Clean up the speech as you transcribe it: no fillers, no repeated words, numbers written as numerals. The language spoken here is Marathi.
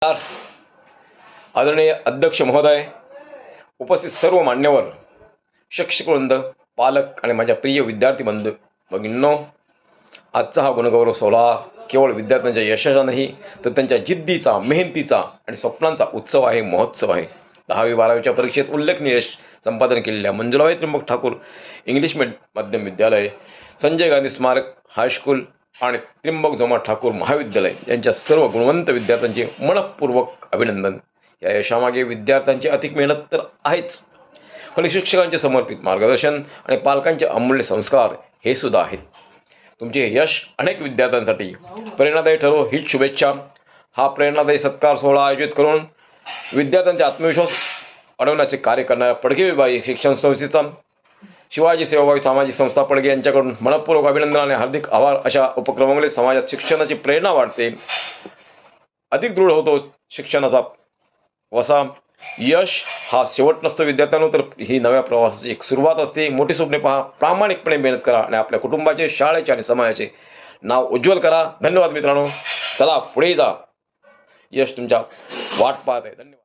आदरणीय अध्यक्ष महोदय, उपस्थित सर्व मान्यवर, शिक्षकवृंद, पालक आणि माझ्या प्रिय विद्यार्थी बंधू भगिनींनो, आजचा हा गुणगौरव सोहळा केवळ विद्यार्थ्यांच्या यशाचा नाही तर त्यांच्या जिद्दीचा, मेहनतीचा आणि स्वप्नांचा उत्सव आहे, महोत्सव आहे. 10वी-12वीच्या परीक्षेत उल्लेखनीय यश संपादन केलेल्या मंजुलाबाई त्र्यंबक ठाकूर इंग्लिश माध्यम विद्यालय, संजय गांधी स्मारक हायस्कूल आणि त्र्यंबक जोमा ठाकूर महाविद्यालय यांच्या सर्व गुणवंत विद्यार्थ्यांचे मनपूर्वक अभिनंदन. या यशामागे विद्यार्थ्यांची अतिक मेहनत तर आहेच, पण शिक्षकांचे समर्पित मार्गदर्शन आणि पालकांचे अमूल्य संस्कार हे सुद्धा आहेत. तुमचे हे यश अनेक विद्यार्थ्यांसाठी प्रेरणादायी ठरो हीच शुभेच्छा. हा प्रेरणादायी सत्कार सोहळा आयोजित करून विद्यार्थ्यांचा आत्मविश्वास वाढवण्याचे कार्य करणाऱ्या पडगे विभागीय शिक्षण संस्थेचा शिवाजी सेवाभावी सामाजिक संस्था पडगे यांच्याकडून मनपूर्वक अभिनंदन आणि हार्दिक आभार. अशा उपक्रमामुळे समाजात शिक्षणाची प्रेरणा वाढते, अधिक दृढ होतो शिक्षणाचा वसा. यश हा शेवट नसतो विद्यार्थ्यांनो, तर ही नव्या प्रवासाची एक सुरुवात असते. मोठी स्वप्ने पहा, प्रामाणिकपणे मेहनत करा आणि आपल्या कुटुंबाचे, शाळेचे आणि समाजाचे नाव उज्ज्वल करा. धन्यवाद मित्रांनो. चला पुढे जा, यश तुमच्या वाट पाहत आहे. धन्यवाद.